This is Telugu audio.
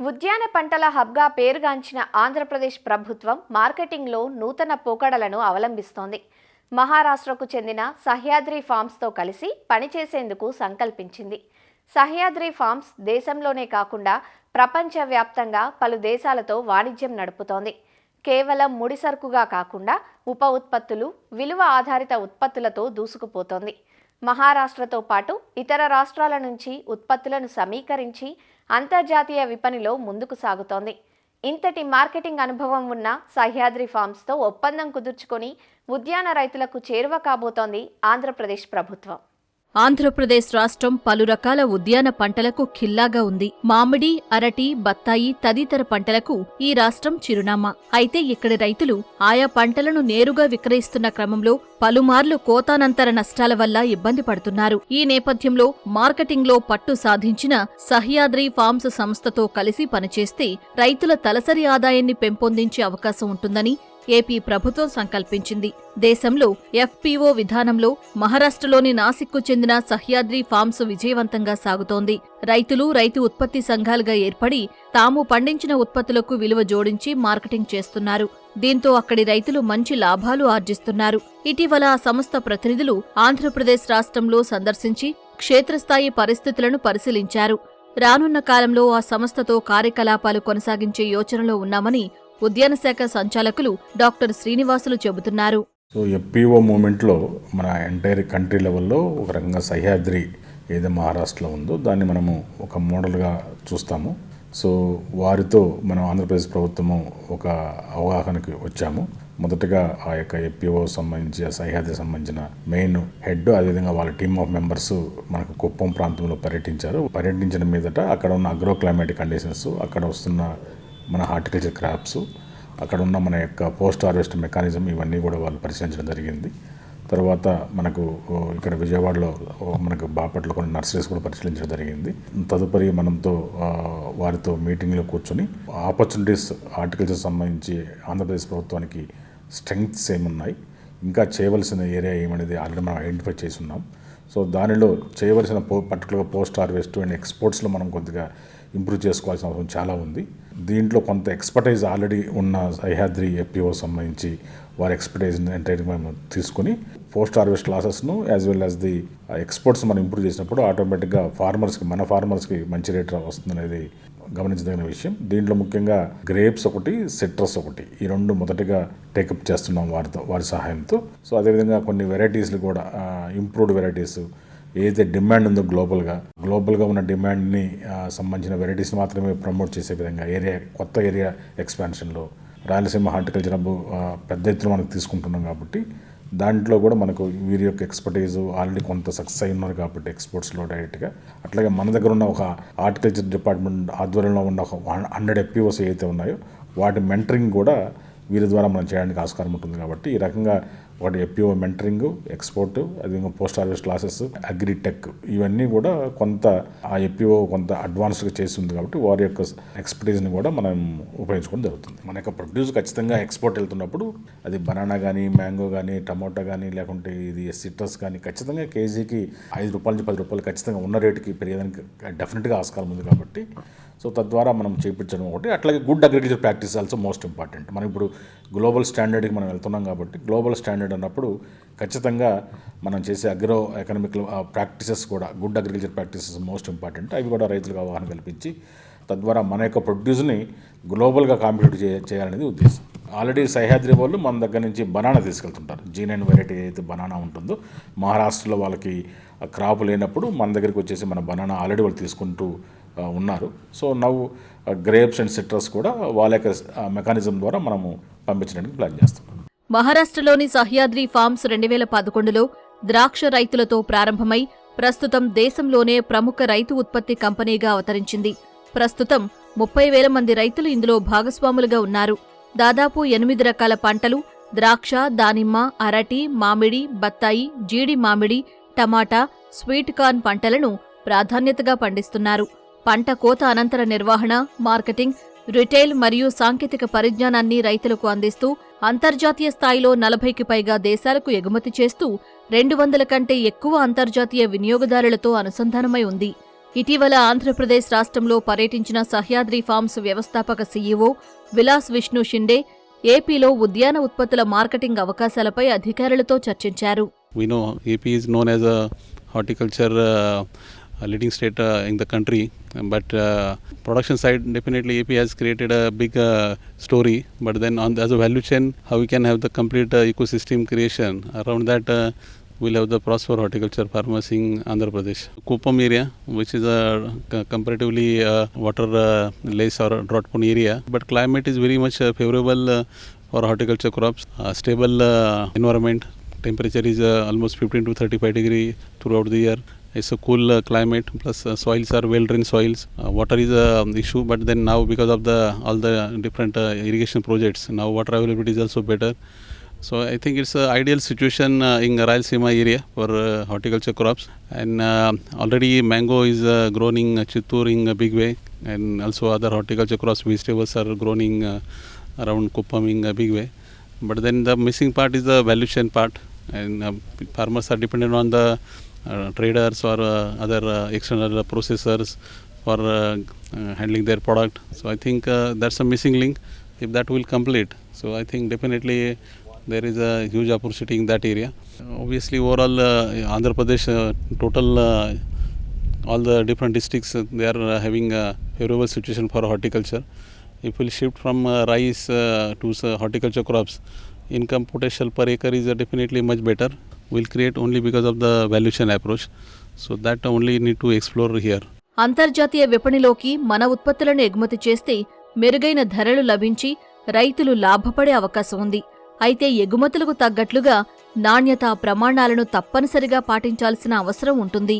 ఉద్యాన పంటల హబ్గా పేరుగాంచిన ఆంధ్రప్రదేశ్ ప్రభుత్వం మార్కెటింగ్లో నూతన పోకడలను అవలంబిస్తోంది. మహారాష్ట్రకు చెందిన సహ్యాద్రి ఫార్మ్స్తో కలిసి పనిచేసేందుకు సంకల్పించింది. సహ్యాద్రి ఫార్మ్స్ దేశంలోనే కాకుండా ప్రపంచవ్యాప్తంగా పలు దేశాలతో వాణిజ్యం నడుపుతోంది. కేవలం ముడిసరుకుగా కాకుండా ఉప ఉత్పత్తులు, విలువ ఆధారిత ఉత్పత్తులతో దూసుకుపోతోంది. మహారాష్ట్రతో పాటు ఇతర రాష్ట్రాల నుంచి ఉత్పత్తులను సమీకరించి అంతర్జాతీయ విపణిలో ముందుకు సాగుతోంది. ఇంతటి మార్కెటింగ్ అనుభవం ఉన్న సహ్యాద్రి ఫార్మ్స్తో ఒప్పందం కుదుర్చుకొని ఉద్యాన రైతులకు చేరువ కాబోతోంది ఆంధ్రప్రదేశ్ ప్రభుత్వం. ఆంధ్రప్రదేశ్ రాష్ట్రం పలు రకాల ఉద్యాన పంటలకు ఖిల్లాగా ఉంది. మామిడి, అరటి, బత్తాయి తదితర పంటలకు ఈ రాష్ట్రం చిరునామా. అయితే ఇక్కడి రైతులు ఆయా పంటలను నేరుగా విక్రయిస్తున్న క్రమంలో పలుమార్లు కోతానంతర నష్టాల వల్ల ఇబ్బంది పడుతున్నారు. ఈ నేపథ్యంలో మార్కెటింగ్లో పట్టు సాధించిన సహ్యాద్రి ఫార్మ్స్ సంస్థతో కలిసి పనిచేస్తే రైతుల తలసరి ఆదాయాన్ని పెంపొందించే అవకాశం ఉంటుందని ఏపీ ప్రభుత్వం సంకల్పించింది. దేశంలో ఎఫ్పీఓ విధానంలో మహారాష్ట్రలోని నాసిక్కు చెందిన సహ్యాద్రి ఫార్మ్స్ విజయవంతంగా సాగుతోంది. రైతులు రైతు ఉత్పత్తి సంఘాలుగా ఏర్పడి తాము పండించిన ఉత్పత్తులకు విలువ జోడించి మార్కెటింగ్ చేస్తున్నారు. దీంతో అక్కడి రైతులు మంచి లాభాలు ఆర్జిస్తున్నారు. ఇటీవల ఆ సంస్థ ప్రతినిధులు ఆంధ్రప్రదేశ్ రాష్ట్రంలో సందర్శించి క్షేత్రస్థాయి పరిస్థితులను పరిశీలించారు. రానున్న కాలంలో ఆ సంస్థతో కార్యకలాపాలు కొనసాగించే యోచనలో ఉన్నామని ఉద్యాన శాఖ సంచాలకులు డాక్టర్ శ్రీనివాసులు చెబుతున్నారు. సో ఎఫ్పీఓ మూమెంట్లో మన ఎంటైర్ కంట్రీ లెవెల్లో ఒక రకంగా సహ్యాద్రి ఏదో మహారాష్ట్రలో ఉందో దాన్ని మనము ఒక మోడల్గా చూస్తాము. సో వారితో మనం ఆంధ్రప్రదేశ్ ప్రభుత్వము ఒక అవగాహనకి వచ్చాము. మొదటగా ఆ యొక్క ఎఫ్పీఓ సంబంధించి ఆ సహ్యాద్రికి సంబంధించిన మెయిన్ హెడ్, అదేవిధంగా వాళ్ళ టీమ్ ఆఫ్ మెంబర్స్ మనకు కుప్పం ప్రాంతంలో పర్యటించారు. పర్యటించిన మీదట అక్కడ ఉన్న అగ్రో క్లైమాటిక్ కండిషన్స్, అక్కడ వస్తున్న మన హార్టికల్చర్ క్రాప్స్, అక్కడ ఉన్న మన యొక్క పోస్ట్ హార్వెస్ట్ మెకానిజం, ఇవన్నీ కూడా వాళ్ళు పరిశీలించడం జరిగింది. తర్వాత మనకు ఇక్కడ విజయవాడలో మనకు బాపట్ల కొన్ని నర్సరీస్ కూడా పరిశీలించడం జరిగింది. తదుపరి మనతో వారితో మీటింగ్లో కూర్చొని ఆపర్చునిటీస్ హార్టికల్చర్ సంబంధించి ఆంధ్రప్రదేశ్ ప్రభుత్వానికి స్ట్రెంగ్త్స్ ఏమున్నాయి, ఇంకా చేయవలసిన ఏరియా ఏమనేది ఆల్రెడీ మనం ఐడెంటిఫై చేసి ఉన్నాం. సో దానిలో చేయవలసిన పర్టికులర్గా పోస్ట్ హార్వెస్ట్ అండ్ ఎక్స్పోర్ట్స్లో మనం కొద్దిగా ఇంప్రూవ్ చేసుకోవాల్సిన అవసరం చాలా ఉంది. దీంట్లో కొంత ఎక్స్పర్టైజ్ ఆల్రెడీ ఉన్న సహ్యాద్రి ఎఫ్పీఓ సంబంధించి వారి ఎక్స్పర్టైజ్ని ఎంటైర్గా మేము తీసుకుని పోస్ట్ హార్వెస్ట్ లాసెస్ను as well as the exports మనం ఇంప్రూవ్ చేసినప్పుడు ఆటోమేటిక్గా మన ఫార్మర్స్కి మంచి రేట్ వస్తుందనేది గమనించదగిన విషయం. దీంట్లో ముఖ్యంగా గ్రేప్స్ ఒకటి, సిట్రస్ ఒకటి, ఈ రెండు మొదటగా టేకప్ చేస్తున్నాం వారి సహాయంతో. సో అదేవిధంగా కొన్ని వెరైటీస్లు కూడా ఇంప్రూవ్డ్ వెరైటీస్ ఏదైతే డిమాండ్ ఉందో గ్లోబల్గా ఉన్న డిమాండ్ని సంబంధించిన వెరైటీస్ మాత్రమే ప్రమోట్ చేసే విధంగా కొత్త ఏరియా ఎక్స్పాన్షన్లో రాయలసీమ హార్టికల్చర్ పెద్ద ఎత్తున మనకు తీసుకుంటున్నాం కాబట్టి దాంట్లో కూడా మనకు వీరి యొక్క ఎక్స్పర్టైజ్ ఆల్రెడీ కొంత సక్సెస్ అయి ఉన్నారు కాబట్టి ఎక్స్పోర్ట్స్లో డైరెక్ట్గా. అట్లాగే మన దగ్గర ఉన్న ఒక హార్టికల్చర్ డిపార్ట్మెంట్ ఆధ్వర్యంలో ఉన్న ఒక 100 ఎఫ్పీఓస్ ఏవైతే ఉన్నాయో వాటి మెంటరింగ్ కూడా వీరి ద్వారా మనం చేయడానికి ఆస్కారం ఉంటుంది. కాబట్టి ఈ రకంగా ఒకటి ఎఫ్పీఓ మెంటరింగ్, ఎక్స్పోర్ట్, అదేవిధంగా పోస్ట్ హార్వెస్ట్ క్లాసెస్, అగ్రిటెక్, ఇవన్నీ కూడా కొంత ఆ ఎఫ్పీఓ కొంత అడ్వాన్స్డ్గా చేస్తుంది కాబట్టి వారి యొక్క ఎక్స్పర్టీస్ని కూడా మనం ఉపయోగించుకోవడం జరుగుతుంది. మన యొక్క ప్రొడ్యూస్ ఖచ్చితంగా ఎక్స్పోర్ట్ వెళ్తున్నప్పుడు అది బనానా కానీ, మ్యాంగో కానీ, టమాటో కానీ, లేకుంటే ఇది సిట్రస్ కానీ ఖచ్చితంగా కేజీకి 5 రూపాయల నుంచి 10 రూపాయలు ఖచ్చితంగా ఉన్న రేటుకి పెరిగేదానికి డెఫినెట్గా ఆస్కారం ఉంది కాబట్టి సో తద్వారా మనం చేయించడం ఒకటి. అట్లాగే good agriculture practice also most important. మనం ఇప్పుడు గ్లోబల్ స్టాండర్డ్కి మనం వెళ్తున్నాం కాబట్టి గ్లోబల్ స్టాండర్డ్ అన్నప్పుడు ఖచ్చితంగా మనం చేసే అగ్రో ఎకనామిక్ ప్రాక్టీసెస్ కూడా good agriculture practices most important. అవి కూడా రైతులకు అవగాహన కల్పించి తద్వారా మన యొక్క ప్రొడ్యూస్ని గ్లోబల్గా కాంపిటేట్ చేయాలనేది ఉద్దేశం. ఆల్రెడీ సహ్యాద్రి వాళ్ళు మన దగ్గర నుంచి బనానా తీసుకెళ్తుంటారు. G9 వెరైటీ ఏదైతే బనానా ఉంటుందో మహారాష్ట్రలో వాళ్ళకి క్రాప్ లేనప్పుడు మన దగ్గరికి వచ్చేసి మన బనానా ఆల్రెడీ వాళ్ళు తీసుకుంటూ ఉన్నారు. సో నవ్వు గ్రేప్స్ అండ్ సిట్రస్ కూడా వాళ్ళ యొక్క మెకానిజం ద్వారా మనము పంపించడానికి ప్లాన్ చేస్తున్నాం. మహారాష్ట్రలోని సహ్యాద్రి ఫార్మ్స్ 2011లో ద్రాక్ష రైతులతో ప్రారంభమై ప్రస్తుతం దేశంలోనే ప్రముఖ రైతు ఉత్పత్తి కంపెనీగా అవతరించింది. ప్రస్తుతం 30,000 మంది రైతులు ఇందులో భాగస్వాములుగా ఉన్నారు. దాదాపు 8 రకాల పంటలు ద్రాక్ష, దానిమ్మ, అరటి, మామిడి, బత్తాయి, జీడి మామిడి, టమాటా, స్వీట్ కార్న్ పంటలను ప్రాధాన్యతగా పండిస్తున్నారు. పంట కోత అనంతర నిర్వహణ, మార్కెటింగ్, రిటైల్ మరియు సాంకేతిక పరిజ్ఞానాన్ని రైతులకు అందిస్తూ అంతర్జాతీయ స్థాయిలో 40కి పైగా దేశాలకు ఎగుమతి చేస్తూ 200 కంటే ఎక్కువ అంతర్జాతీయ వినియోగదారులతో అనుసంధానమై ఉంది. ఇటీవల ఆంధ్రప్రదేశ్ రాష్ట్రంలో పర్యటించిన సహ్యాద్రి ఫార్మ్స్ వ్యవస్థాపక సీఈఓ విలాస్ విష్ణు షిండే ఏపీలో ఉద్యాన ఉత్పత్తుల మార్కెటింగ్ అవకాశాలపై అధికారులతో చర్చించారు. We know AP is known as a horticulture leading state in the country, but production side definitely AP has created a big story, but then as a value chain, how we can have the complete ecosystem creation around that. We'll have the prosper horticulture farmers in Andhra Pradesh. Kuppam area, which is a comparatively water less or drought prone area, but climate is very much favorable for horticulture crops. Stable environment, temperature is almost 15 to 35 degree throughout the year. It's a cool climate, plus soils are well drained soils. Water is a issue, but then now because of all the different irrigation projects, now water availability is also better. So I think it's an ideal situation in Rayalaseema area for horticulture crops, and already mango is grown in Chittoor in a big way, and also other horticulture crops, vegetables are growing around Kuppam in a big way. But then the missing part is the value chain part, and farmers are dependent on the traders or other external processors for handling their product. So I think that's a missing link. If that will complete, so I think definitely there is a huge opportunity in that area. Obviously overall Andhra Pradesh total all the different districts they are having a favorable situation for horticulture. If we'll shift from rice to horticulture crops, income potential per acre is definitely much better. We'll create only because of the value chain approach. So that only need to explore here. అంతర్జాతీయ విపణిలోకి మన ఉత్పత్తులను ఎగుమతి చేస్తే మెరుగైన ధరలు లభించి రైతులు లాభపడే అవకాశం ఉంది. అయితే ఎగుమతులకు తగ్గట్లుగా నాణ్యతా ప్రమాణాలను తప్పనిసరిగా పాటించాల్సిన అవసరం ఉంటుంది.